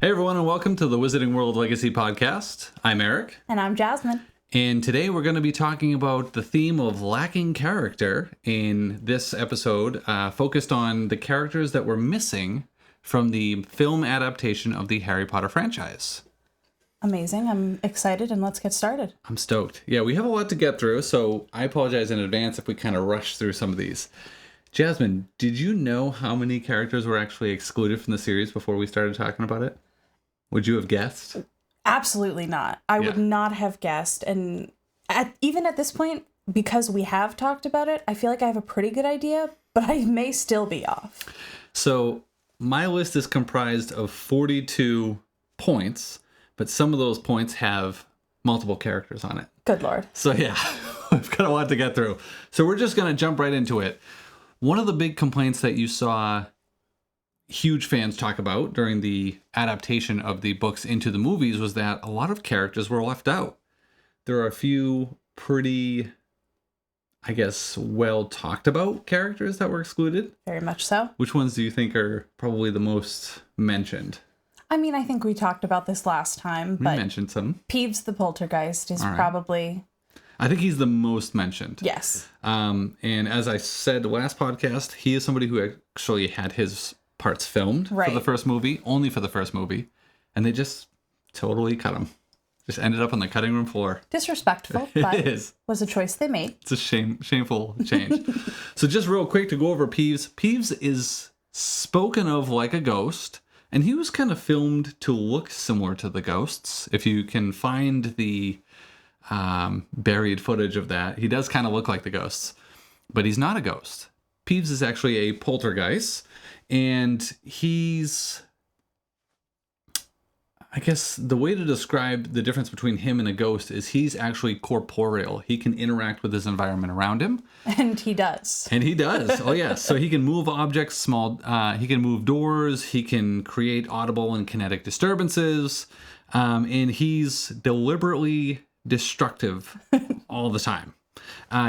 Hey everyone, and welcome to the Wizarding World Legacy Podcast. I'm Eric. And I'm Jasmine. And today we're going to be talking about the theme of lacking character in this episode, focused on the characters that were missing from the film adaptation of the Harry Potter franchise. Amazing. I'm excited, and let's get started. I'm stoked. Yeah, we have a lot to get through, so I apologize in advance if we kind of rush through some of these. Jasmine, did you know how many characters were actually excluded from the series before we started talking about it? Would you have guessed? Absolutely not. I would not have guessed. And even at this point, because we have talked about it, I feel like I have a pretty good idea, but I may still be off. So my list is comprised of 42 points, but some of those points have multiple characters on it. Good Lord. So yeah, we've got a lot to get through. So we're just going to jump right into it. One of the big complaints that you saw huge fans talk about during the adaptation of the books into the movies was that a lot of characters were left out. There are a few pretty, I guess, well talked about characters that were excluded. Very much so. Which ones do you think are probably the most mentioned? I mean, I think we talked about this last time, but we mentioned some. Peeves the Poltergeist is probably... I think he's the most mentioned. Yes. And as I said last podcast, he is somebody who actually had his parts filmed for the first movie, only for the first movie, and they just totally cut him. Just ended up on the cutting room floor. Disrespectful, but was a choice they made. It's a shameful change. So just real quick to go over Peeves. Peeves is spoken of like a ghost, and he was kind of filmed to look similar to the ghosts. If you can find the buried footage of that, he does kind of look like the ghosts, but he's not a ghost. Peeves is actually a poltergeist. And he's, I guess the way to describe the difference between him and a ghost is he's actually corporeal. He can interact with his environment around him. And he does. And he does. Oh, yeah. So he can move objects, he can move doors. He can create audible and kinetic disturbances. And he's deliberately destructive all the time.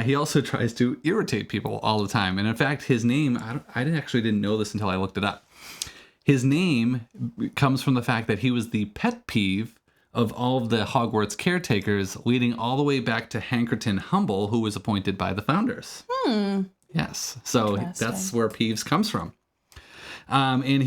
He also tries to irritate people all the time. And in fact, his name, I actually didn't know this until I looked it up. His name comes from the fact that he was the pet peeve of all of the Hogwarts caretakers, leading all the way back to Hankerton Humble, who was appointed by the founders. Yes. So that's where Peeves comes from. And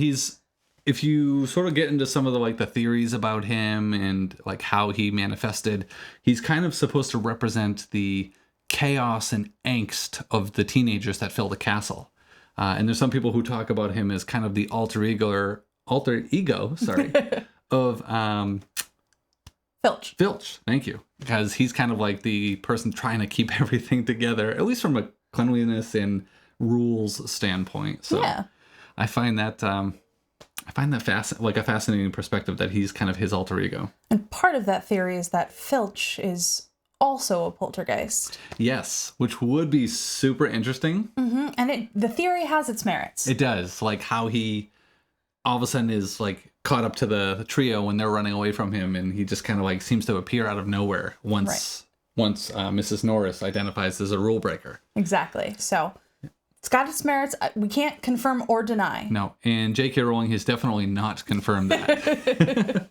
if you sort of get into some of the theories about him and like how he manifested, he's kind of supposed to represent the chaos and angst of the teenagers that fill the castle. And there's some people who talk about him as kind of the alter ego, of Filch. Thank you. Because he's kind of like the person trying to keep everything together, at least from a cleanliness and rules standpoint. So yeah. I find that a fascinating perspective that he's kind of his alter ego. And part of that theory is that Filch is also a poltergeist. Yes, which would be super interesting. Mm-hmm. And the theory has its merits. It does. Like how he all of a sudden is like caught up to the trio when they're running away from him, and he just kind of like seems to appear out of nowhere once Mrs. Norris identifies as a rule breaker. Exactly. So it's got its merits. We can't confirm or deny. No, and J.K. Rowling has definitely not confirmed that.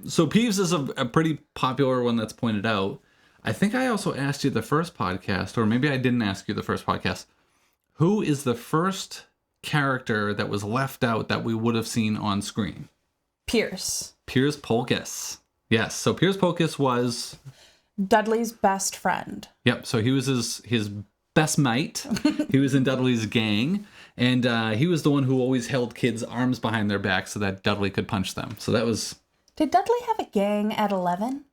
So Peeves is a pretty popular one that's pointed out. I think I also asked you the first podcast, or maybe I didn't ask you the first podcast. Who is the first character that was left out that we would have seen on screen? Piers Polkiss. Yes, so Piers Polkiss was Dudley's best friend. Yep, so he was his best mate. He was in Dudley's gang, and he was the one who always held kids' arms behind their back so that Dudley could punch them. So that was... Did Dudley have a gang at 11?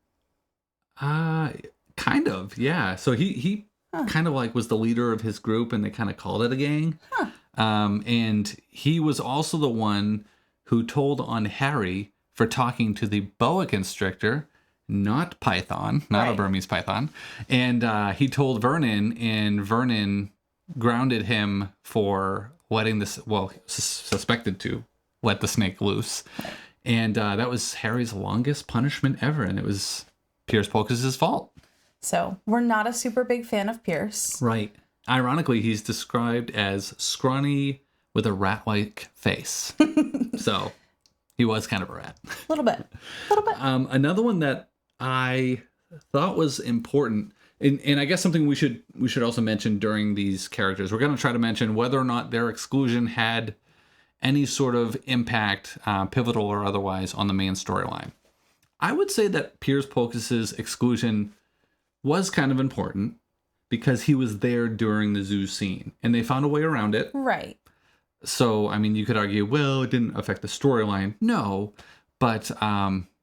Kind of, yeah. So he kind of like was the leader of his group, and they kind of called it a gang. And he was also the one who told on Harry for talking to the boa constrictor, not python, not a Burmese python. And he told Vernon, and Vernon grounded him for letting this, suspected to let the snake loose. Right. And that was Harry's longest punishment ever, and it was Piers Polkiss' fault. So we're not a super big fan of Piers. Right. Ironically, he's described as scrawny with a rat-like face. So He was kind of a rat. A little bit. Another one that I thought was important, and I guess something we should also mention during these characters. We're going to try to mention whether or not their exclusion had any sort of impact, pivotal or otherwise, on the main storyline. I would say that Piers Polkus's exclusion was kind of important because he was there during the zoo scene, and they found a way around it. Right. So, I mean, you could argue, well, it didn't affect the storyline. No, but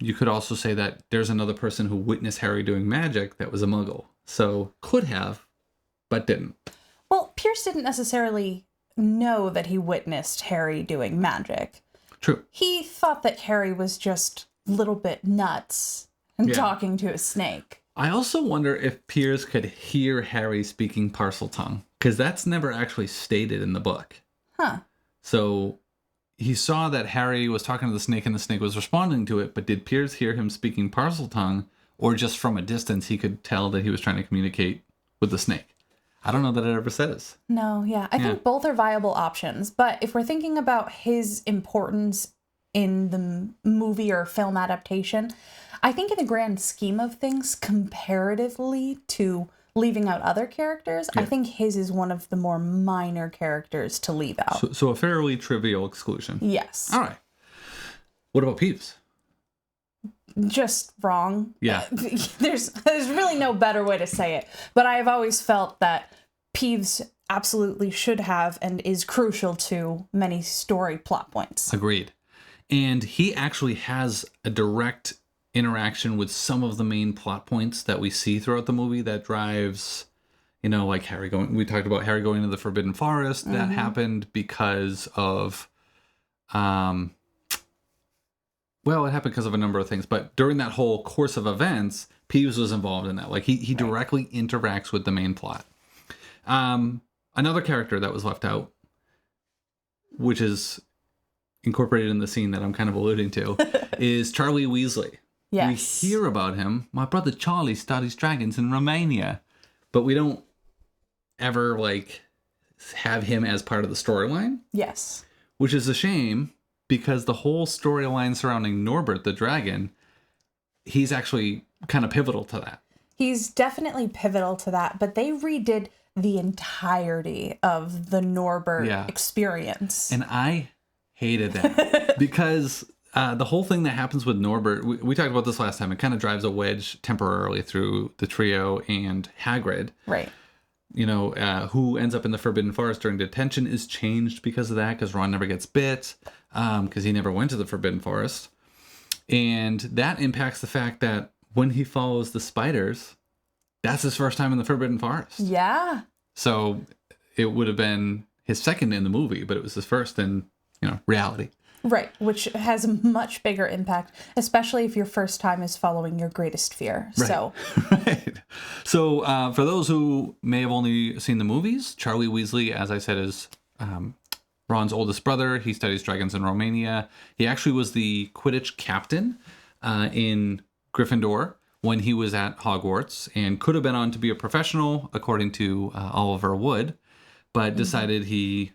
you could also say that there's another person who witnessed Harry doing magic that was a muggle. So, could have, but didn't. Well, Piers didn't necessarily know that he witnessed Harry doing magic. True. He thought that Harry was just a little bit nuts and talking to a snake. I also wonder if Piers could hear Harry speaking Parseltongue, because that's never actually stated in the book. Huh. So he saw that Harry was talking to the snake and the snake was responding to it, but did Piers hear him speaking Parseltongue, or just from a distance he could tell that he was trying to communicate with the snake? I don't know that it ever says. No, yeah. I think both are viable options, but if we're thinking about his importance in the movie or film adaptation, I think in the grand scheme of things, comparatively to leaving out other characters, I think his is one of the more minor characters to leave out. So a fairly trivial exclusion. Yes. All right. What about Peeves? Just wrong. Yeah. There's really no better way to say it. But I have always felt that Peeves absolutely should have and is crucial to many story plot points. Agreed. And he actually has a direct interaction with some of the main plot points that we see throughout the movie that drives, like Harry going, we talked about Harry going to the Forbidden Forest. Mm-hmm. That happened because of, it happened because of a number of things, but during that whole course of events, Peeves was involved in that. Like he directly interacts with the main plot. Another character that was left out, which is incorporated in the scene that I'm kind of alluding to, is Charlie Weasley. Yes. We hear about him. My brother Charlie studies dragons in Romania. But we don't ever, have him as part of the storyline. Yes. Which is a shame, because the whole storyline surrounding Norbert the dragon, he's actually kind of pivotal to that. He's definitely pivotal to that, but they redid the entirety of the Norbert experience. And I hated that because the whole thing that happens with Norbert, we talked about this last time, it kind of drives a wedge temporarily through the trio and Hagrid. Right. Who ends up in the Forbidden Forest during detention is changed because of that, because Ron never gets bit, because he never went to the Forbidden Forest. And that impacts the fact that when he follows the spiders, that's his first time in the Forbidden Forest. Yeah. So it would have been his second in the movie, but it was his first in, reality. Right, which has a much bigger impact, especially if your first time is following your greatest fear. Right. So, right. So for those who may have only seen the movies, Charlie Weasley, as I said, is Ron's oldest brother. He studies dragons in Romania. He actually was the Quidditch captain in Gryffindor when he was at Hogwarts, and could have been on to be a professional, according to Oliver Wood, but decided he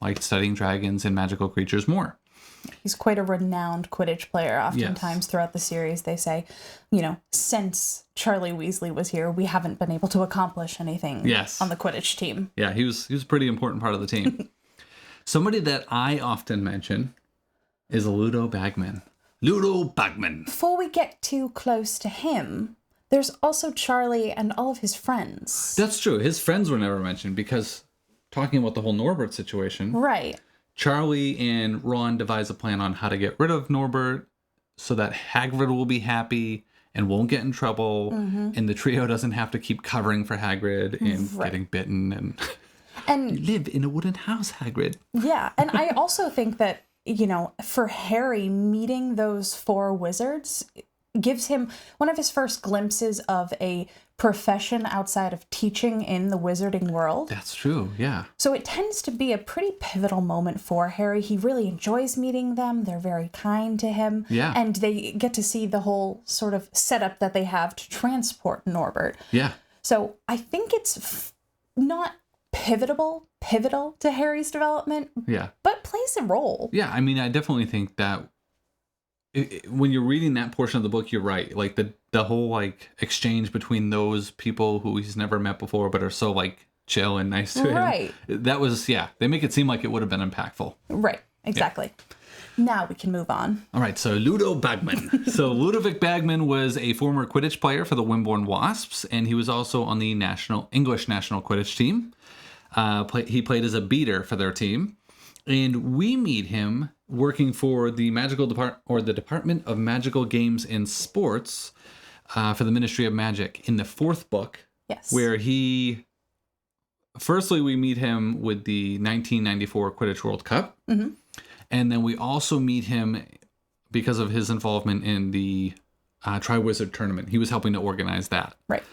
liked studying dragons and magical creatures more. He's quite a renowned Quidditch player. Oftentimes throughout the series, they say, since Charlie Weasley was here, we haven't been able to accomplish anything on the Quidditch team. Yeah, he was a pretty important part of the team. Somebody that I often mention is Ludo Bagman. Ludo Bagman. Before we get too close to him, there's also Charlie and all of his friends. That's true. His friends were never mentioned because talking about the whole Norbert situation. Right. Charlie and Ron devise a plan on how to get rid of Norbert so that Hagrid will be happy and won't get in trouble, and the trio doesn't have to keep covering for Hagrid and getting bitten and you live in a wooden house, Hagrid. Yeah, and I also think that, for Harry, meeting those four wizards gives him one of his first glimpses of a profession outside of teaching in the wizarding world. That's true, yeah. So it tends to be a pretty pivotal moment for Harry. He really enjoys meeting them. They're very kind to him. Yeah. And they get to see the whole sort of setup that they have to transport Norbert. Yeah. So I think it's not pivotal to Harry's development. Yeah. But plays a role. Yeah, I mean, I definitely think that when you're reading that portion of the book, you're right. Like the whole like exchange between those people who he's never met before, but are so like chill and nice to Right. him. That was, yeah, they make it seem like it would have been impactful. Right. Exactly. Now we can move on. All right, so Ludo Bagman. So Ludovic Bagman was a former Quidditch player for the Wimborne Wasps, and he was also on the English national Quidditch team. He played as a beater for their team, and we meet him working for the the Department of Magical Games and Sports for the Ministry of Magic in the 4th book. Yes. Where firstly we meet him with the 1994 Quidditch World Cup. Mm-hmm. And then we also meet him because of his involvement in the Triwizard Tournament. He was helping to organize that. Right.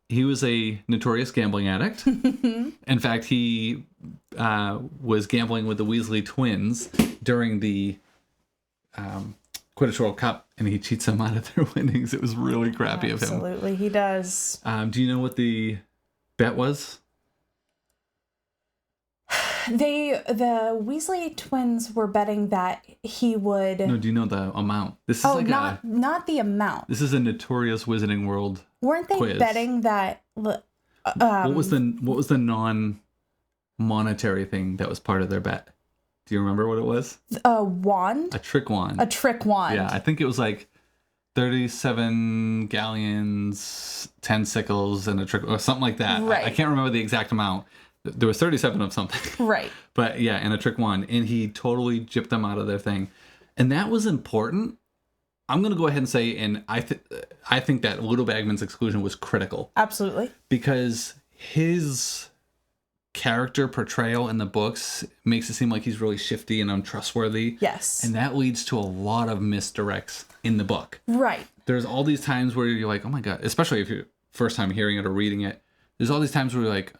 He was a notorious gambling addict. In fact, he was gambling with the Weasley twins during the Quidditch World Cup, and he cheats them out of their winnings. It was really crappy of him. Absolutely, he does. Do you know what the bet was? The Weasley twins were betting that he would. No, do you know the amount? This is not the amount. This is a notorious Wizarding World. Weren't they quiz. betting that? What was the non-monetary thing that was part of their bet? Do you remember what it was? A wand. A trick wand. A trick wand. Yeah, I think it was like 37 galleons, 10 sickles, and a trick, or something like that. Right. I can't remember the exact amount. There was 37 of something. Right. But yeah, and a trick wand. And he totally gypped them out of their thing. And that was important. I'm going to go ahead and say, and I think that Ludo Bagman's exclusion was critical. Absolutely. Because his character portrayal in the books makes it seem like he's really shifty and untrustworthy. Yes. And that leads to a lot of misdirects in the book. Right. There's all these times where you're like, oh my God, especially if you're first time hearing it or reading it, there's all these times where you're like,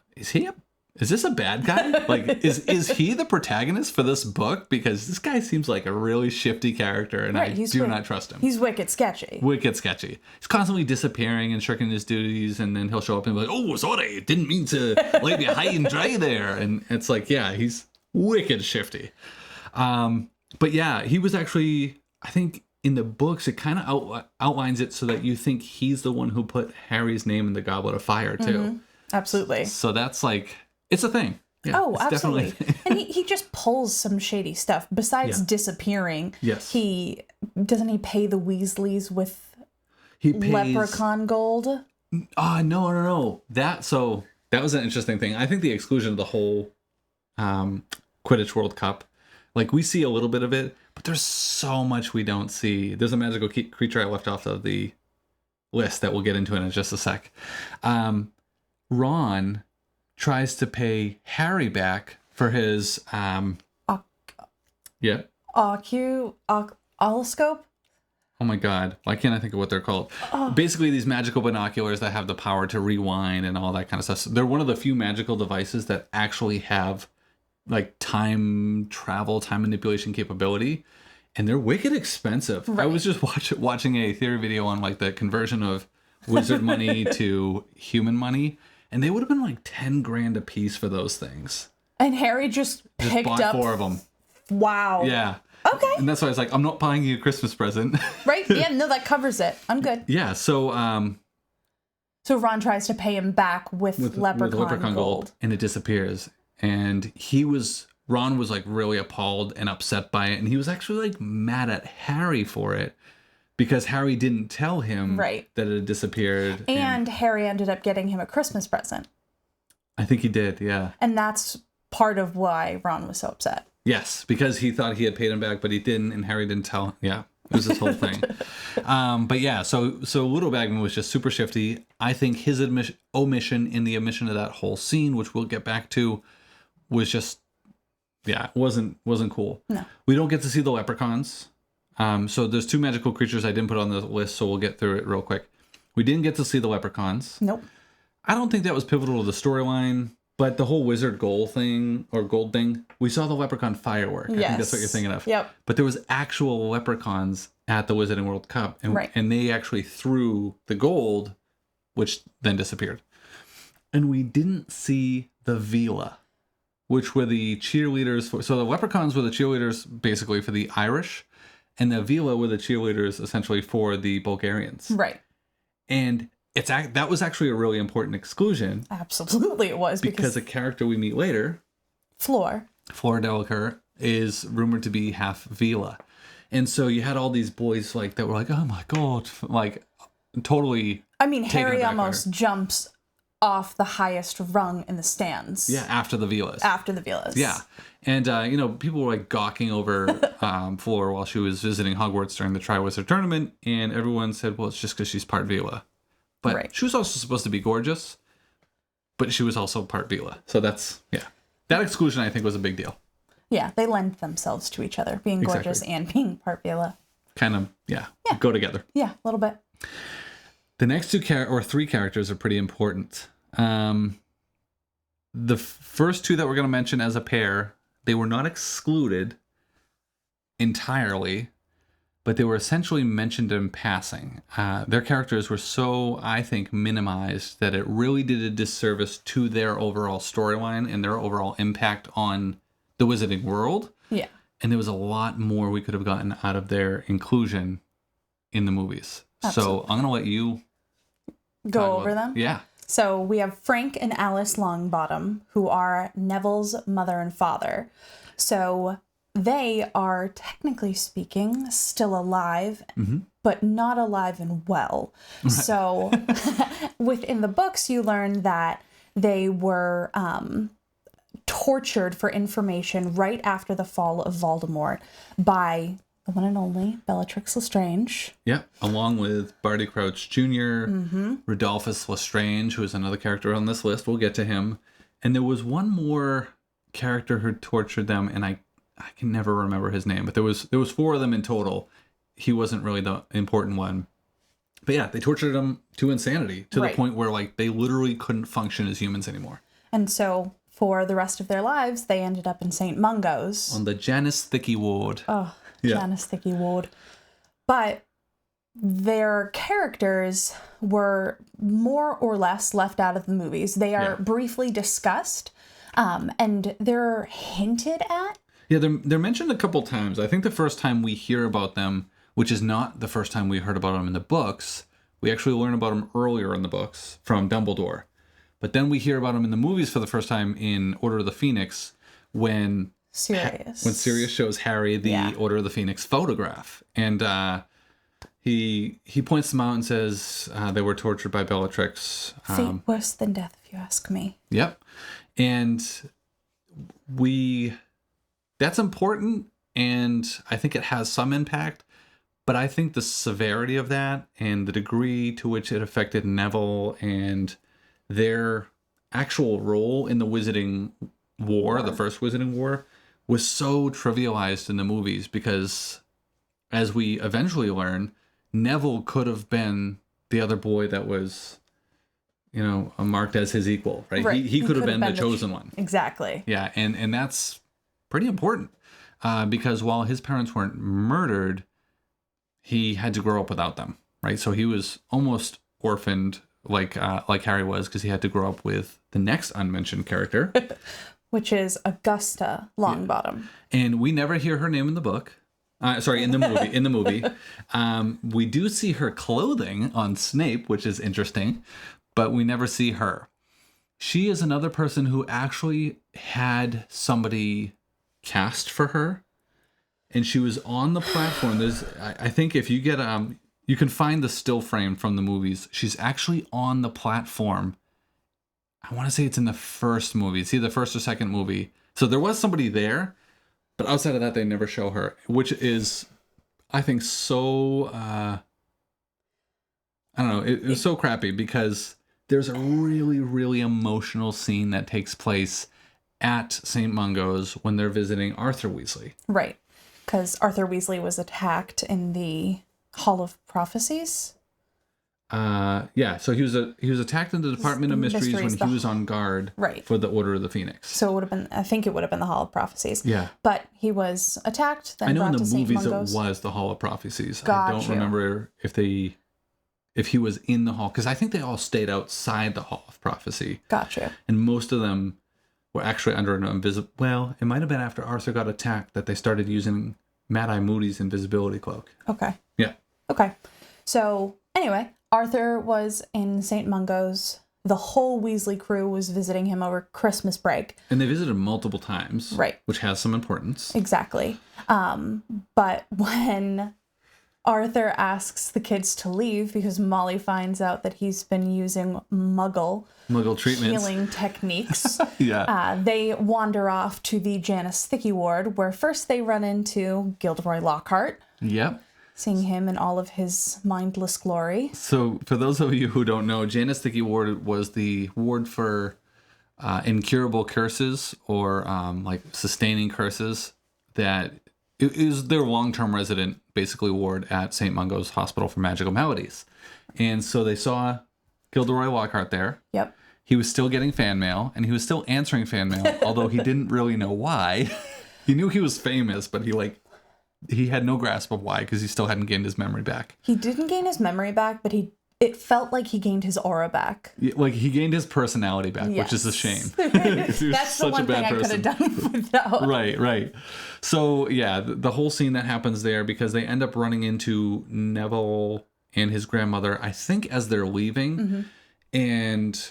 is this a bad guy? Like, is he the protagonist for this book? Because this guy seems like a really shifty character, and I do not trust him. He's wicked sketchy. Wicked sketchy. He's constantly disappearing and shirking his duties, and then he'll show up and be like, oh, sorry, didn't mean to leave you high and dry there. And it's like, yeah, he's wicked shifty. But yeah, he was actually, I think in the books, it kind of outlines it so that you think he's the one who put Harry's name in the Goblet of Fire, too. Mm-hmm. Absolutely. So that's like... It's a thing. Yeah, oh, absolutely. And he just pulls some shady stuff. Besides disappearing, yes. He pay the Weasleys with he pays, leprechaun gold? No. That was an interesting thing. I think the exclusion of the whole Quidditch World Cup, like we see a little bit of it, but there's so much we don't see. There's a magical creature I left off of the list that we'll get into in just a sec. Ron tries to pay Harry back for his oscilloscope. Oh my God, why can't I think of what they're called? Basically these magical binoculars that have the power to rewind and all that kind of stuff. So they're one of the few magical devices that actually have like time travel, time manipulation capability, and they're wicked expensive. Right. I was just watching a theory video on like the conversion of wizard money to human money. And they would have been like 10 grand a piece for those things. And Harry just picked up 4 of them. Wow. Yeah. Okay. And that's why I was like, I'm not buying you a Christmas present. Right? Yeah, no, that covers it. I'm good. Yeah, so... so Ron tries to pay him back with leprechaun gold. And it disappears. And Ron was like really appalled and upset by it. And he was actually like mad at Harry for it. Because Harry didn't tell him that it had disappeared. And Harry ended up getting him a Christmas present. I think he did, yeah. And that's part of why Ron was so upset. Yes, because he thought he had paid him back, but he didn't, and Harry didn't tell him. Yeah, it was this whole thing. But yeah, so Ludo Bagman was just super shifty. I think his omission in the omission of that whole scene, which we'll get back to, was just, wasn't cool. No. We don't get to see the leprechauns. So there's 2 magical creatures I didn't put on the list, so we'll get through it real quick. We didn't get to see the leprechauns. Nope. I don't think that was pivotal to the storyline, but the whole wizard gold thing, we saw the leprechaun firework. Yes. I think that's what you're thinking of. Yep. But there was actual leprechauns at the Wizarding World Cup, and they actually threw the gold, which then disappeared. And we didn't see the Vila, which were the cheerleaders so the leprechauns were the cheerleaders basically for the Irish. and the Vila were the cheerleaders essentially for the Bulgarians. Right. And that was actually a really important exclusion. Absolutely it was. Because a character we meet later, Flora Delacour, is rumored to be half Vila. And so you had all these boys like that were like, oh my God, like totally. I mean, taken Harry aback by almost jumps off the highest rung in the stands. Yeah, after the Vilas. Yeah. And, people were like gawking over Flora while she was visiting Hogwarts during the Triwizard Tournament. And everyone said, well, it's just because she's part Vila. But she was also supposed to be gorgeous. But she was also part Vila. So that's, that exclusion, I think, was a big deal. Yeah, they lend themselves to each other, being gorgeous and being part Vila. Kind of, go together. Yeah, a little bit. The next three characters are pretty important. The first two that we're going to mention as a pair, they were not excluded entirely, but they were essentially mentioned in passing. Their characters were so, I think, minimized that it really did a disservice to their overall storyline and their overall impact on the wizarding world. Yeah. And there was a lot more we could have gotten out of their inclusion in the movies. Absolutely. So I'm going to let you go over them. Yeah. So we have Frank and Alice Longbottom, who are Neville's mother and father. So they are, technically speaking, still alive, but not alive and well. Right. So within the books, you learn that they were tortured for information right after the fall of Voldemort by the one and only Bellatrix Lestrange. Yeah, along with Barty Crouch Jr., Rodolphus Lestrange, who is another character on this list. We'll get to him. And there was one more character who tortured them, and I can never remember his name, but there was four of them in total. He wasn't really the important one. But yeah, they tortured him to insanity, to the point where like they literally couldn't function as humans anymore. And so for the rest of their lives, they ended up in St. Mungo's. On the Janus Thicky ward. Oh, Janus Thicky ward. But their characters were more or less left out of the movies. They are briefly discussed, and they're hinted at. Yeah, they're mentioned a couple times. I think the first time we hear about them, which is not the first time we heard about them in the books, we actually learn about them earlier in the books from Dumbledore. But then we hear about them in the movies for the first time in Order of the Phoenix when Sirius shows Harry the Order of the Phoenix photograph. And he points them out and says they were tortured by Bellatrix. Fate worse than death, if you ask me. Yep. And that's important, and I think it has some impact, but I think the severity of that and the degree to which it affected Neville and their actual role in the Wizarding War, the first Wizarding War, was so trivialized in the movies because, as we eventually learn, Neville could have been the other boy that was, marked as his equal, right? He could have been the chosen one. Exactly. Yeah, and that's pretty important because while his parents weren't murdered, he had to grow up without them, right? So he was almost orphaned like Harry was because he had to grow up with the next unmentioned character. Which is Augusta Longbottom. Yeah. And we never hear her name in the book. In the movie. We do see her clothing on Snape, which is interesting, but we never see her. She is another person who actually had somebody cast for her, and she was on the platform. I think if you get you can find the still frame from the movies. She's actually on the platform. I want to say it's in the first movie. It's either the first or second movie. So there was somebody there, but outside of that, they never show her, which is, I think, so, I don't know, it's so crappy because there's a really, really emotional scene that takes place at St. Mungo's when they're visiting Arthur Weasley. Right, because Arthur Weasley was attacked in the Hall of Prophecies. So he was attacked in the Department of Mysteries when he was on guard for the Order of the Phoenix. So it would have been, I think it would have been the Hall of Prophecies. Yeah. But he was attacked, then I know brought in the to St. movies Mungo's. it was the Hall of Prophecies. Got I don't remember if he was in the hall, because I think they all stayed outside the Hall of Prophecy. Gotcha. And most of them were actually under an invisible. Well, it might have been after Arthur got attacked that they started using Mad-Eye Moody's invisibility cloak. Okay. Yeah. Okay. So anyway, Arthur was in St. Mungo's. The whole Weasley crew was visiting him over Christmas break. And they visited multiple times. Right. Which has some importance. Exactly. But when Arthur asks the kids to leave because Molly finds out that he's been using Muggle treatments, healing techniques, they wander off to the Janus Thicky ward, where first they run into Gilderoy Lockhart. Yep. Seeing him in all of his mindless glory. So, for those of you who don't know, Janus Thicky ward was the ward for incurable curses or like sustaining curses. That it is their long-term resident, basically, ward at St. Mungo's Hospital for Magical Maladies. And so they saw Gilderoy Lockhart there. Yep. He was still getting fan mail, and he was still answering fan mail, although he didn't really know why. He knew he was famous, but he had no grasp of why, because he still hadn't gained his memory back. He didn't gain his memory back, but it felt like he gained his aura back. Yeah, like he gained his personality back, Yes. which is a shame. That's the one thing I could have done without. Right. So yeah, the whole scene that happens there, because they end up running into Neville and his grandmother, I think, as they're leaving, and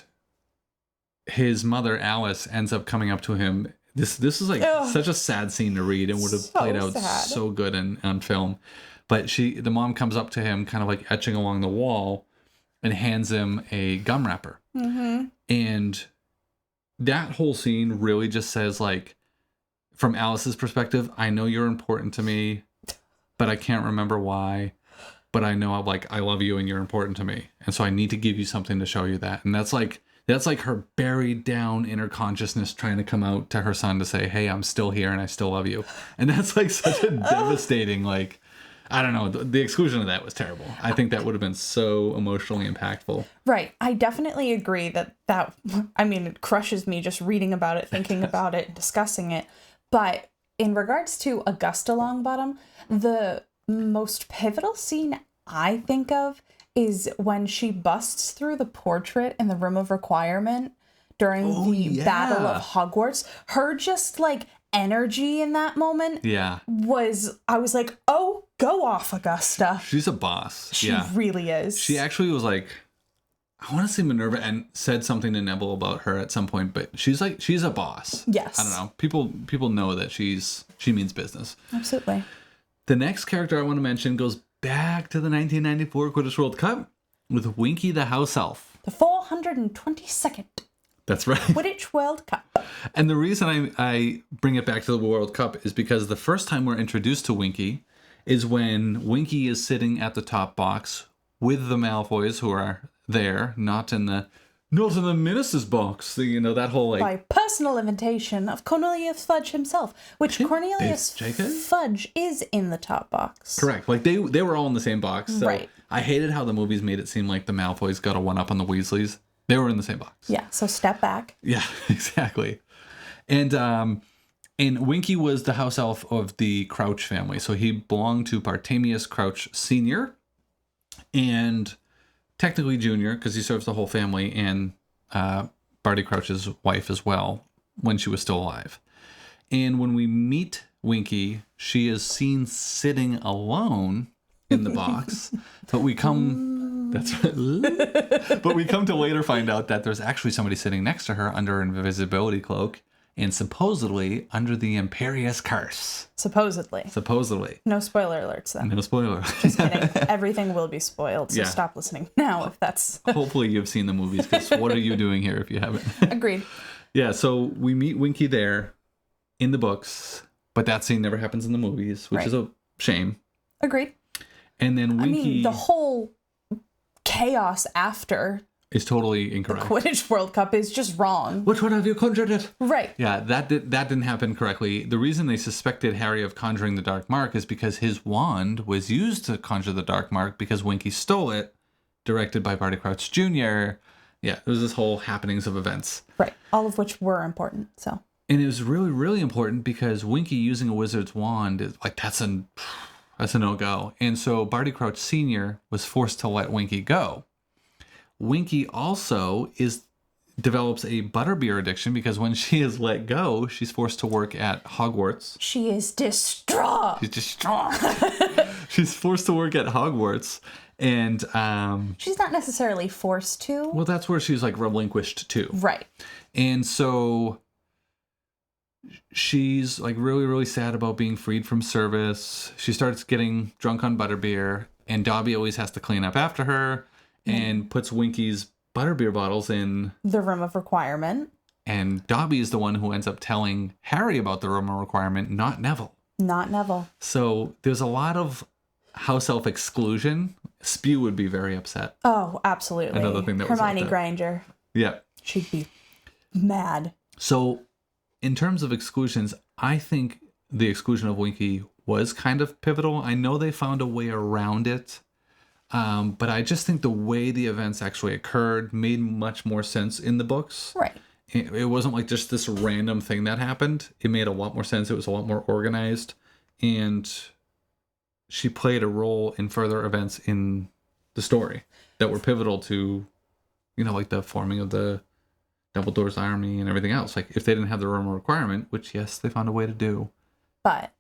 his mother Alice ends up coming up to him. This is like such a sad scene to read, and would have played out so good on film. But the mom comes up to him, kind of like etching along the wall, and hands him a gum wrapper. Mm-hmm. And that whole scene really just says, like, from Alice's perspective, I know you're important to me, but I can't remember why. But I know I love you and you're important to me, and so I need to give you something to show you that. And that's like her buried down inner consciousness trying to come out to her son to say, hey, I'm still here and I still love you. And that's like such a devastating, like, I don't know, the exclusion of that was terrible. I think that would have been so emotionally impactful. Right. I definitely agree that it crushes me just reading about it, thinking about it, discussing it. But in regards to Augusta Longbottom, the most pivotal scene I think of is when she busts through the portrait in the Room of Requirement during the Battle of Hogwarts. Her just like energy in that moment I was like, oh, go off, Augusta. She's a boss. She really is. She actually was like, I want to say Minerva and said something to Neville about her at some point, but she's a boss. Yes. I don't know. People know that she means business. Absolutely. The next character I want to mention goes back to the 1994 Quidditch World Cup with Winky the House Elf. The 422nd. That's right. Quidditch World Cup. And the reason I bring it back to the World Cup is because the first time we're introduced to Winky is when Winky is sitting at the top box with the Malfoys, who are there, not in the minister's box. That whole like... By personal invitation of Cornelius Fudge himself, which Cornelius Fudge is in the top box. Correct. Like they were all in the same box. So right. I hated how the movies made it seem like the Malfoys got a one-up on the Weasleys. They were in the same box. Yeah, so step back. Yeah, exactly. And Winky was the house elf of the Crouch family. So he belonged to Bartemius Crouch Sr. and technically Junior, because he serves the whole family, and Barty Crouch's wife as well, when she was still alive. And when we meet Winky, she is seen sitting alone in the box, but we come... That's right. But we come to later find out that there's actually somebody sitting next to her under an invisibility cloak and supposedly under the Imperious Curse. Supposedly. No spoiler alerts, though. No spoiler. Just kidding. Everything will be spoiled, so stop listening now if that's... Hopefully you've seen the movies, because what are you doing here if you haven't? Agreed. Yeah, so we meet Winky there in the books, but that scene never happens in the movies, which is a shame. Agreed. And then Winky... the whole chaos after is totally incorrect. The Quidditch World Cup is just wrong. Which one have you conjured it? Right. Yeah, that didn't happen correctly. The reason they suspected Harry of conjuring the Dark Mark is because his wand was used to conjure the Dark Mark because Winky stole it, directed by Barty Crouch Jr. Yeah, it was this whole happenings of events. Right. All of which were important, so. And it was really, really important because Winky using a wizard's wand is like, that's a no-go. And so Barty Crouch Sr. was forced to let Winky go. Winky also is develops a butterbeer addiction because when she is let go, she's forced to work at Hogwarts. She is distraught. She's distraught. She's forced to work at Hogwarts. And she's not necessarily forced to. well, that's where she's like relinquished to. Right. And so she's like really, really sad about being freed from service. She starts getting drunk on butterbeer, and Dobby always has to clean up after her and puts Winky's butterbeer bottles in the room of requirement. And Dobby is the one who ends up telling Harry about the room of requirement, not Neville. Not Neville. So there's a lot of house elf exclusion. Spew would be very upset. Oh, absolutely. Another thing that was Hermione like that. Granger. Yeah. She'd be mad. So in terms of exclusions, I think the exclusion of Winky was kind of pivotal. I know they found a way around it, but I just think the way the events actually occurred made much more sense in the books. Right. It wasn't like just this random thing that happened. It made a lot more sense. It was a lot more organized. And she played a role in further events in the story that were pivotal to, you know, like the forming of the Dumbledore's army and everything else. Like if they didn't have the room requirement, which yes, they found a way to do. But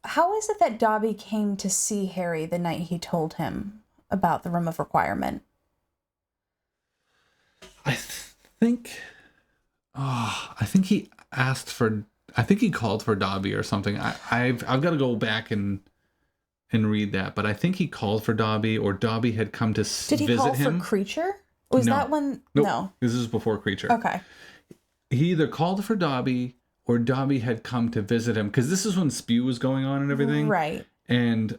how is it that Dobby came to see Harry the night he told him about the room of requirement? I think he asked for. I think he called for Dobby or something. I've got to go back and read that, but I think he called for Dobby, or Dobby had come to visit him. Did he call for Creature? Was that when? Nope. No. This is before Creature. Okay. He either called for Dobby or Dobby had come to visit him, because this is when Spew was going on and everything. Right. And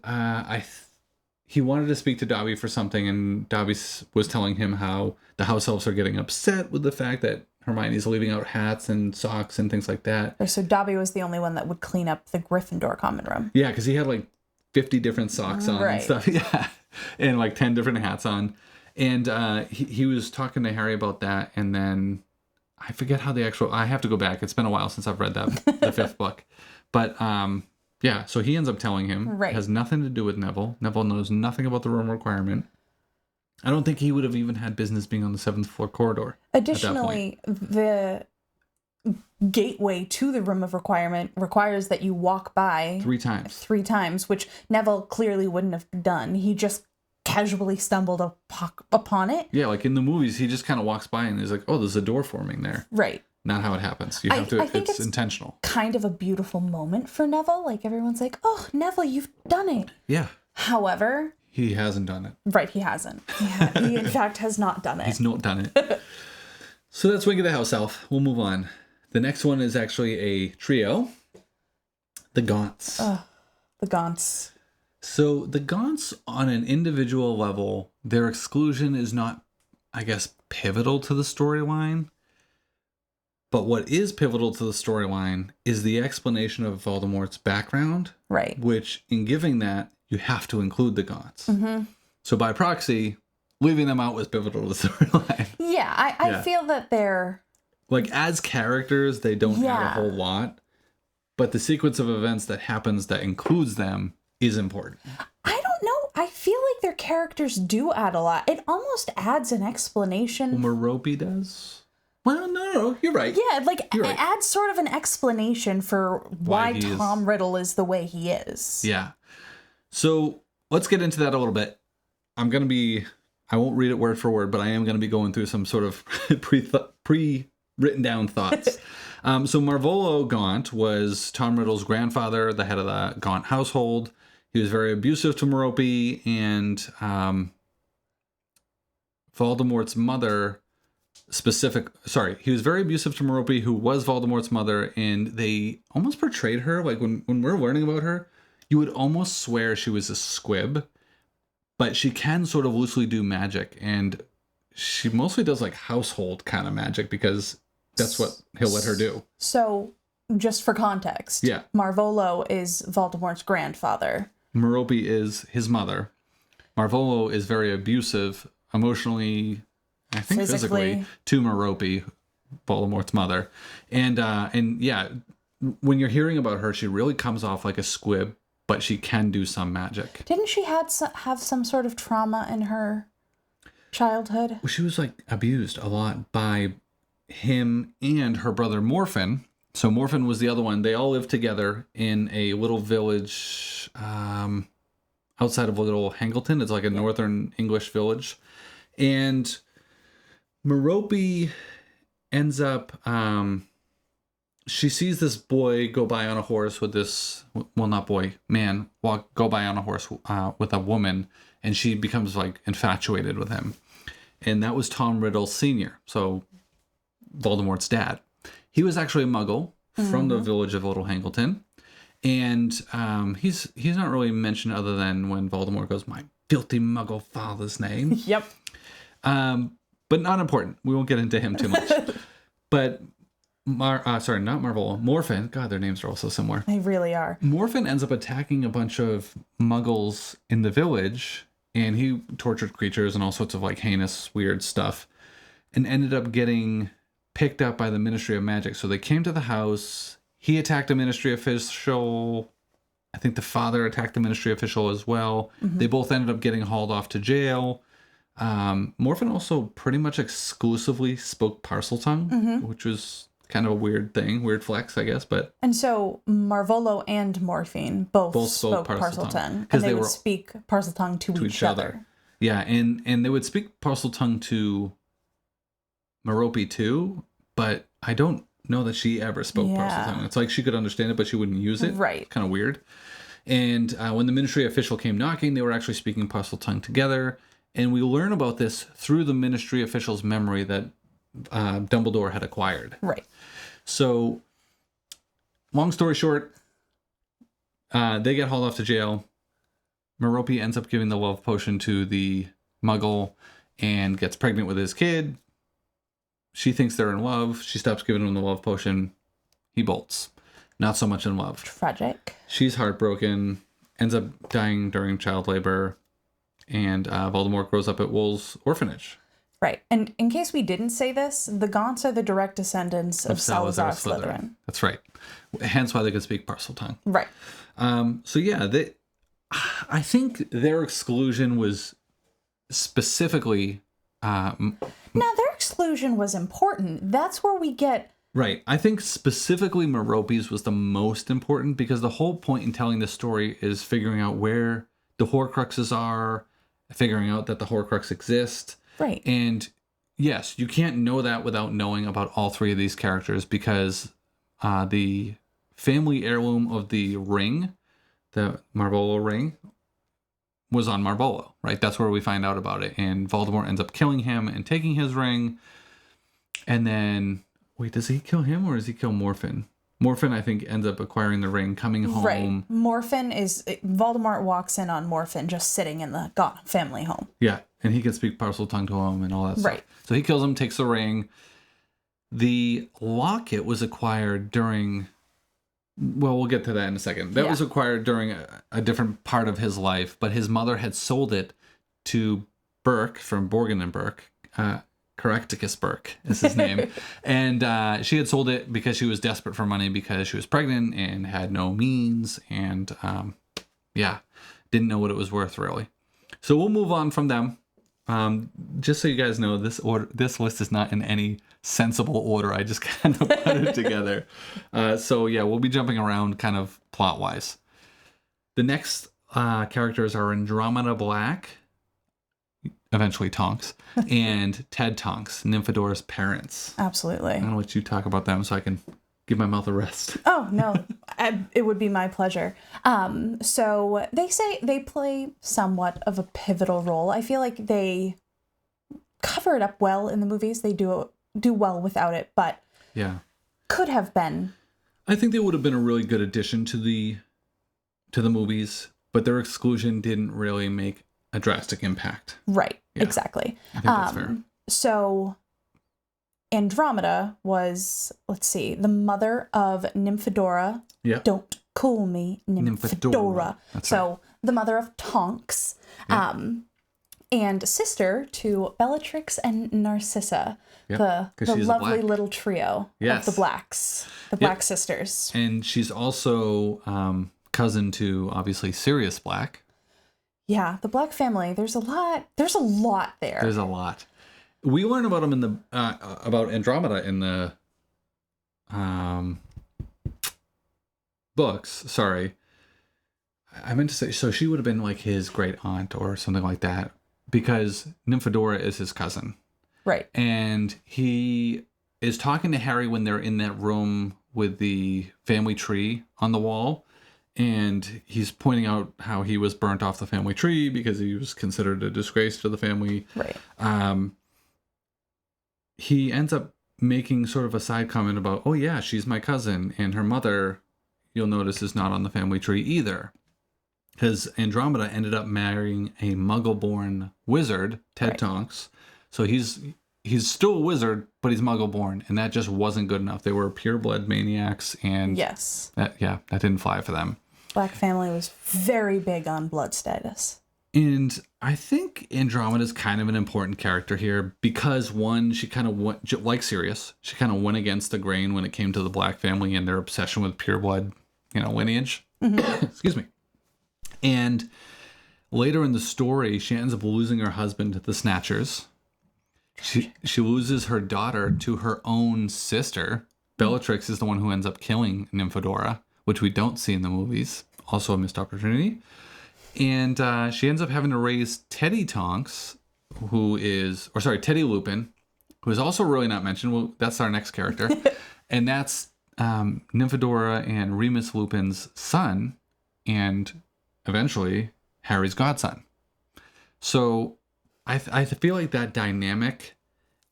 he wanted to speak to Dobby for something, and Dobby was telling him how the house elves are getting upset with the fact that Hermione's leaving out hats and socks and things like that. So Dobby was the only one that would clean up the Gryffindor common room. Yeah, because he had like 50 different socks on and stuff. Yeah, and like 10 different hats on. And he was talking to Harry about that, and then I forget how I have to go back. It's been a while since I've read the fifth book. But yeah, so he ends up telling him. Right. It has nothing to do with Neville. Neville knows nothing about the room requirement. I don't think he would have even had business being on the 7th floor corridor. Additionally, the gateway to the room of requirement requires that you walk by 3 times. 3 times, which Neville clearly wouldn't have done. He just casually stumbled upon it. Yeah, like in the movies, he just kind of walks by and is like, oh, there's a door forming there. Right. Not how it happens. You have to. I think it's intentional. Kind of a beautiful moment for Neville. Like everyone's like, "Oh, Neville, you've done it." Yeah. However, he hasn't done it. Right, he hasn't. He in fact has not done it. He's not done it. So that's Winky the House Elf. We'll move on. The next one is actually a trio. The Gaunts. The Gaunts. So the Gaunts, on an individual level, their exclusion is not, I guess, pivotal to the storyline. But what is pivotal to the storyline is the explanation of Voldemort's background. Right. Which, in giving that, you have to include the Gaunts. Mm-hmm. So by proxy, leaving them out was pivotal to the storyline. Yeah, I feel that they're... Like, as characters, they don't add a whole lot. But the sequence of events that happens that includes them is important. I don't know. I feel like their characters do add a lot. It almost adds an explanation. Well, Merope does? Well, no, you're right. Yeah, like You're right. It adds sort of an explanation for why Tom Riddle is the way he is. Yeah. So let's get into that a little bit. I won't read it word for word, but I am going to be going through some sort of pre-written down thoughts. So Marvolo Gaunt was Tom Riddle's grandfather, the head of the Gaunt household. He was very abusive to Merope, and Voldemort's mother... he was very abusive to Merope, who was Voldemort's mother, and they almost portrayed her, like when we're learning about her, you would almost swear she was a squib, but she can sort of loosely do magic, and she mostly does like household kind of magic because that's what he'll let her do. So, just for context, Marvolo is Voldemort's grandfather. Merope is his mother. Marvolo is very abusive, emotionally... I think physically to Merope, Voldemort's mother. And yeah, when you're hearing about her, she really comes off like a squib, but she can do some magic. Didn't she have some sort of trauma in her childhood. She was like abused a lot by him and her brother Morphin. So Morphin was the other one. They all lived together in a little village outside of Little Hangleton. It's like a northern English village. And Merope ends up, she sees this boy go by on a horse with this, well, not boy, man, go by on a horse with a woman, and she becomes like infatuated with him. And that was Tom Riddle Sr., so Voldemort's dad. He was actually a muggle from the village of Little Hangleton. And he's not really mentioned other than when Voldemort goes, my filthy muggle father's name. Yep. But not important. We won't get into him too much. But, not Marvel, Morphin. God, their names are all so similar. They really are. Morphin ends up attacking a bunch of muggles in the village. And he tortured creatures and all sorts of like heinous, weird stuff. And ended up getting picked up by the Ministry of Magic. So they came to the house. He attacked a ministry official. I think the father attacked the ministry official as well. They both ended up getting hauled off to jail. Morphin also pretty much exclusively spoke Parseltongue, which was kind of a weird thing, weird flex, I guess. And so Marvolo and Morphine both spoke Parseltongue. And they would speak Parseltongue to each other. Yeah, and they would speak Parseltongue to Merope too, but I don't know that she ever spoke Parseltongue. It's like she could understand it, but she wouldn't use it. Right. Kind of weird. And when the ministry official came knocking, they were actually speaking Parseltongue together. And we learn about this through the ministry official's memory that Dumbledore had acquired. Right. So, long story short, they get hauled off to jail. Merope ends up giving the love potion to the muggle and gets pregnant with his kid. She thinks they're in love. She stops giving him the love potion. He bolts. Not so much in love. Tragic. She's heartbroken. Ends up dying during child labor. And Voldemort grows up at Wool's orphanage. Right. And in case we didn't say this, the Gaunts are the direct descendants of Salazar Slytherin. That's right. Hence why they could speak Parseltongue. Right. So yeah, I think their exclusion was specifically... Now, their exclusion was important. That's where we get... Right. I think specifically Merope's was the most important because the whole point in telling this story is figuring out where the Horcruxes are, figuring out that the Horcrux exist. Right. And yes, you can't know that without knowing about all three of these characters because the family heirloom of the ring, the Marvolo ring, was on Marvolo, right? That's where we find out about it. And Voldemort ends up killing him and taking his ring. And then, wait, does he kill him or does he kill Morphin? Morphin, I think, ends up acquiring the ring, coming home. Right. Voldemort walks in on Morphin just sitting in the family home. Yeah, and he can speak Parseltongue to him and all that stuff. Right. So he kills him, takes the ring. The locket was acquired during... Well, we'll get to that in a second. That was acquired during a different part of his life, but his mother had sold it to Burke from Borgin and Burke. Caractacus Burke is his name. And she had sold it because she was desperate for money because she was pregnant and had no means and, didn't know what it was worth, really. So we'll move on from them. Just so you guys know, this list is not in any sensible order. I just kind of put it together. We'll be jumping around kind of plot-wise. The next characters are Andromeda Black, eventually Tonks, and Ted Tonks, Nymphadora's parents. Absolutely. I'm going to let you talk about them so I can give my mouth a rest. Oh, no. It would be my pleasure. So they say they play somewhat of a pivotal role. I feel like they cover it up well in the movies. They do well without it, but could have been. I think they would have been a really good addition to the movies, but their exclusion didn't really make a drastic impact. Right. Yeah. Exactly. I think that's fair. So Andromeda was, the mother of Nymphadora. Yeah. Don't call me Nymphadora. That's so right. The mother of Tonks. Yeah. And sister to Bellatrix and Narcissa. Yep. The lovely little trio of the Blacks. The Black sisters. And she's also cousin to, obviously, Sirius Black. Yeah, the Black family, there's a lot there. There's a lot. We learn about him in the about Andromeda in the books. Sorry, I meant to say. So she would have been like his great aunt or something like that, because Nymphadora is his cousin, Right. and he is talking to Harry when they're in that room with the family tree on the wall, and he's pointing out how he was burnt off the family tree because he was considered a disgrace to the family. Right. He ends up making sort of a side comment about, oh yeah, she's my cousin, and her mother, you'll notice, is not on the family tree either, because Andromeda ended up marrying a Muggle-born wizard, Ted Right. Tonks. So he's still a wizard, but he's Muggle-born, and that just wasn't good enough. They were pure-blood maniacs, and Yes. that didn't fly for them. Black family was very big on blood status. And I think Andromeda is kind of an important character here because, one, she kind of went, like Sirius, she kind of went against the grain when it came to the Black family and their obsession with pureblood, lineage. Excuse me. And later in the story, she ends up losing her husband to the Snatchers. She loses her daughter to her own sister. Bellatrix is the one who ends up killing Nymphadora, which we don't see in the movies. Also a missed opportunity. And she ends up having to raise Teddy Tonks, Teddy Lupin, who is also really not mentioned. Well, that's our next character. And that's Nymphadora and Remus Lupin's son, and eventually Harry's godson. So I feel like that dynamic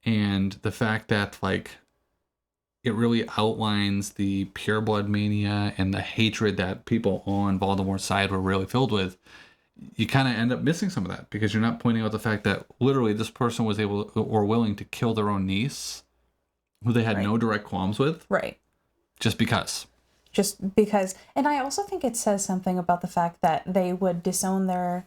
and the fact that, like, it really outlines the pureblood mania and the hatred that people on Voldemort's side were really filled with. You kind of end up missing some of that because you're not pointing out the fact that literally this person was able or willing to kill their own niece, who they had no direct qualms with, Right. just because. Just because. And I also think it says something about the fact that they would disown their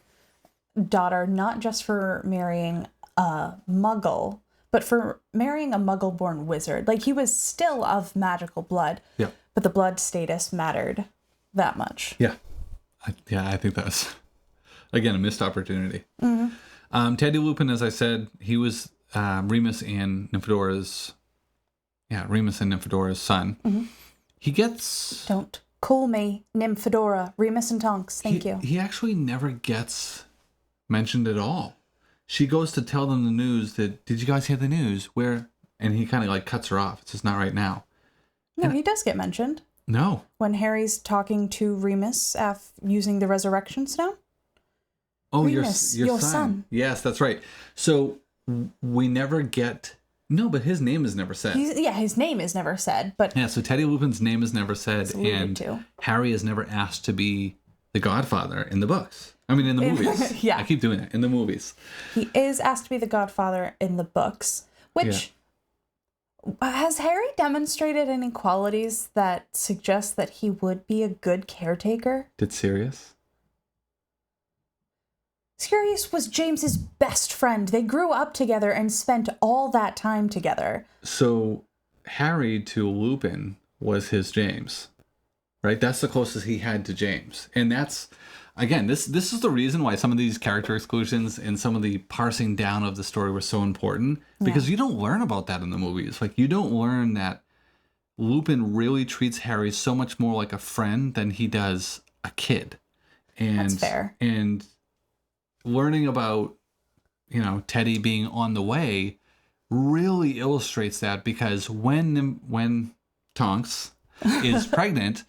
daughter not just for marrying a Muggle, but for marrying a Muggle-born wizard. Like, he was still of magical blood, Yeah. but the blood status mattered that much. Yeah. I think that's, again, a missed opportunity. Teddy Lupin, as I said, he was Remus and Nymphadora's son. He gets... Don't call me Nymphadora, Remus and Tonks. Thank you. He actually never gets mentioned at all. She goes to tell them the news that, did you guys hear the news? Where? And he kind of like cuts her off. It's just not right now. No, he does get mentioned. No. When Harry's talking to Remus using the resurrection stone. Oh, Remus, your son. son. Yes, that's right. So we never get... No, but his name is never said. His name is never said, but... Yeah, so Teddy Lupin's name is never said, and Harry is never asked to be the godfather in the books. I mean, in the movies. Yeah. I keep doing it. In the movies. He is asked to be the godfather in the books, which... Has Harry demonstrated any qualities that suggest that he would be a good caretaker? Did Sirius? Sirius was James's best friend. They grew up together and spent all that time together. So Harry to Lupin was his James, right? That's the closest he had to James. And that's, again, this is the reason why some of these character exclusions and some of the parsing down of the story were so important, because you don't learn about that in the movies. Like, you don't learn that Lupin really treats Harry so much more like a friend than he does a kid. And that's fair. And learning about, Teddy being on the way really illustrates that, because when Tonks is pregnant,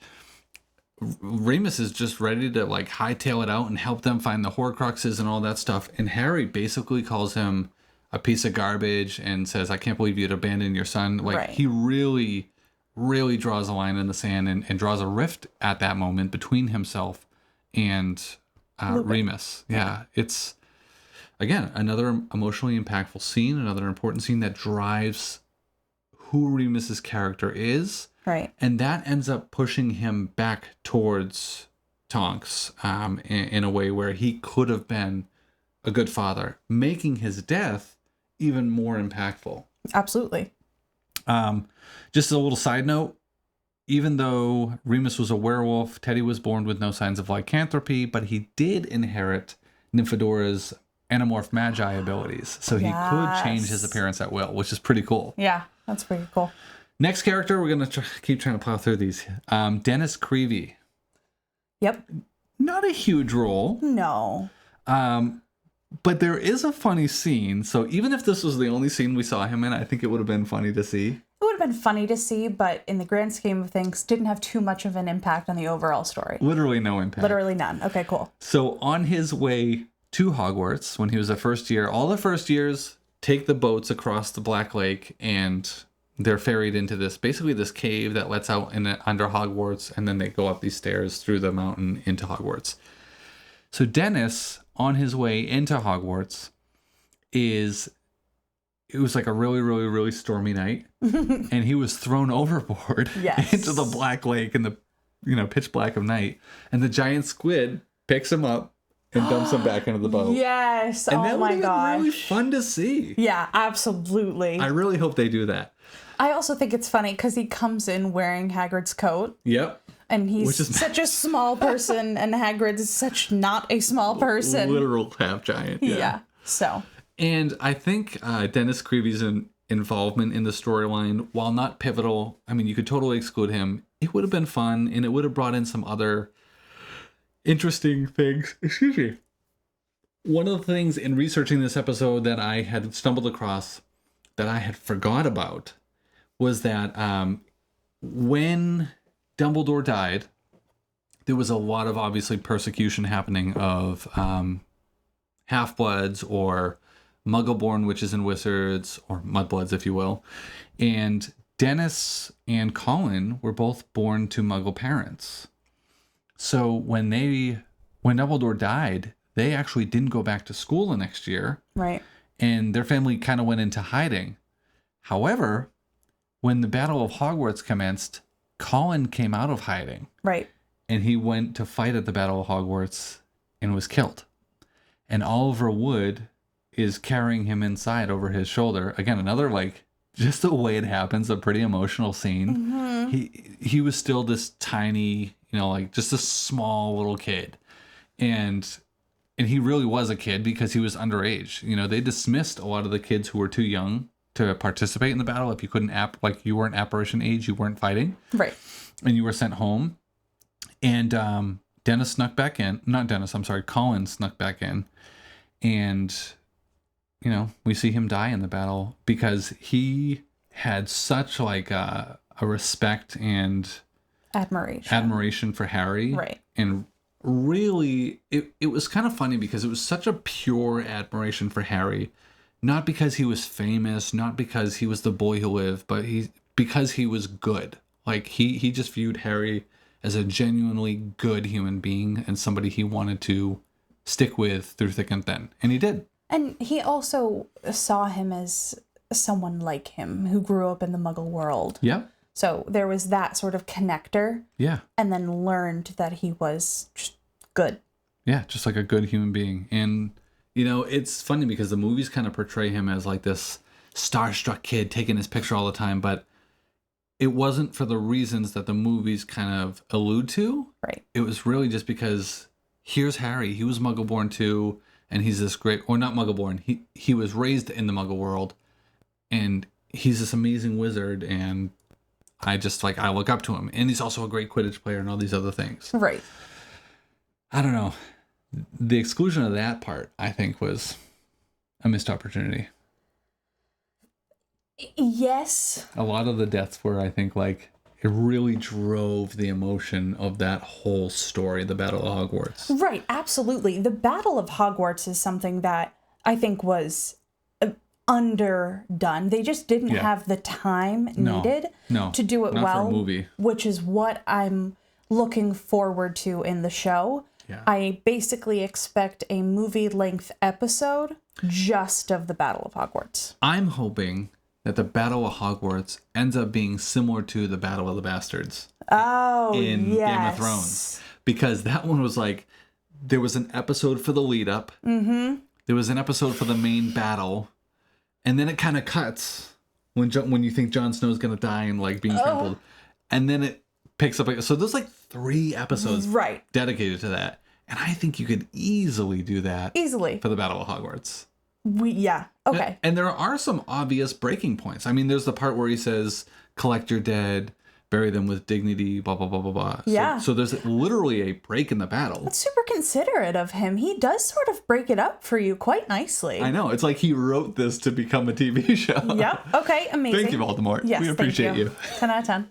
Remus is just ready to like hightail it out and help them find the Horcruxes and all that stuff. And Harry basically calls him a piece of garbage and says, "I can't believe you'd abandon your son." Like, he really, really draws a line in the sand and draws a rift at that moment between himself and Remus. Yeah, it's, again, another emotionally impactful scene, another important scene that drives who Remus's character is. Right. And that ends up pushing him back towards Tonks in a way where he could have been a good father, making his death even more impactful. Absolutely. Just a little side note, even though Remus was a werewolf, Teddy was born with no signs of lycanthropy, but he did inherit Nymphador's Animorph Magi abilities. So he could change his appearance at will, which is pretty cool. Yeah, that's pretty cool. Next character, we're going to keep trying to plow through these. Dennis Creevy. Yep. Not a huge role. No. But there is a funny scene. So even if this was the only scene we saw him in, I think it would have been funny to see. It would have been funny to see, but in the grand scheme of things, didn't have too much of an impact on the overall story. Literally no impact. Literally none. Okay, cool. So on his way to Hogwarts, when he was a first year, all the first years take the boats across the Black Lake, and they're ferried into basically this cave that lets out under Hogwarts, and then they go up these stairs through the mountain into Hogwarts. So Dennis, on his way into Hogwarts, it was like a really, really, really stormy night, and he was thrown overboard into the Black Lake in the pitch black of night, and the giant squid picks him up and dumps him back into the boat. Yes. And oh my gosh. That would have been really fun to see. Yeah, absolutely. I really hope they do that. I also think it's funny because he comes in wearing Hagrid's coat. Yep. And he's such a small person, and Hagrid is such not a small person. Literal half giant. Yeah. So. And I think Dennis Creevy's involvement in the storyline, while not pivotal, I mean, you could totally exclude him. It would have been fun, and it would have brought in some other interesting things. Excuse me. One of the things in researching this episode that I had stumbled across that I had forgot about was that when Dumbledore died, there was a lot of obviously persecution happening of half-bloods or Muggle-born witches and wizards, or mudbloods, if you will. And Dennis and Colin were both born to Muggle parents. So when Dumbledore died, they actually didn't go back to school the next year. Right. And their family kind of went into hiding. However, when the Battle of Hogwarts commenced, Colin came out of hiding. Right. And he went to fight at the Battle of Hogwarts and was killed. And Oliver Wood is carrying him inside over his shoulder. Again, another, just the way it happens, a pretty emotional scene. Mm-hmm. He was still this tiny, just a small little kid. And he really was a kid because he was underage. They dismissed a lot of the kids who were too young to participate in the battle. If you couldn't you weren't apparition age, you weren't fighting. Right. And you were sent home. And Dennis snuck back in. Not Dennis, I'm sorry. Colin snuck back in. And, we see him die in the battle because he had such a respect and admiration for Harry. Right. And really, it was kind of funny because it was such a pure admiration for Harry. Not because he was famous, not because he was the boy who lived, but because he was good. He just viewed Harry as a genuinely good human being and somebody he wanted to stick with through thick and thin. And he did. And he also saw him as someone like him who grew up in the Muggle world. Yeah. So there was that sort of connector. Yeah. And then learned that he was just good. Yeah, just like a good human being. And, it's funny because the movies kind of portray him as this starstruck kid taking his picture all the time, but it wasn't for the reasons that the movies kind of allude to. Right. It was really just because here's Harry. He was Muggle-born too, and he's this great, or not Muggle-born. He was raised in the Muggle world, and he's this amazing wizard, and I just I look up to him. And he's also a great Quidditch player and all these other things. Right. I don't know. The exclusion of that part, I think, was a missed opportunity. Yes. A lot of the deaths were, I think, it really drove the emotion of that whole story, the Battle of Hogwarts. Right, absolutely. The Battle of Hogwarts is something that I think was underdone. They just didn't have the time needed to do it well, for a movie. Which is what I'm looking forward to in the show. Yeah. I basically expect a movie-length episode just of the Battle of Hogwarts. I'm hoping that the Battle of Hogwarts ends up being similar to the Battle of the Bastards. In Game of Thrones. Because that one was there was an episode for the lead up. Mm-hmm. There was an episode for the main battle. And then it kind of cuts when you think Jon Snow's going to die and being trampled. And then it picks up. So there's 3 episodes dedicated to that. And I think you could easily do that Easily. for the Battle of Hogwarts. Yeah. Okay. And there are some obvious breaking points. I mean, there's the part where he says, collect your dead, bury them with dignity, blah, blah, blah, blah, blah. Yeah. So there's literally a break in the battle. That's super considerate of him. He does sort of break it up for you quite nicely. I know. It's like he wrote this to become a TV show. Yep. Okay. Amazing. Thank you, Voldemort. Yes, We appreciate thank you. 10 out of 10.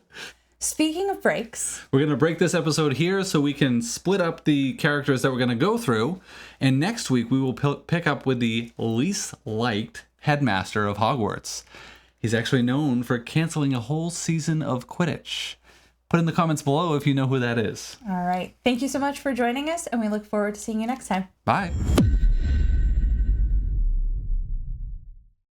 Speaking of breaks, we're going to break this episode here so we can split up the characters that we're going to go through. And next week, we will pick up with the least liked headmaster of Hogwarts. He's actually known for canceling a whole season of Quidditch. Put in the comments below if you know who that is. all right. Thank you so much for joining us, and we look forward to seeing you next time. Bye.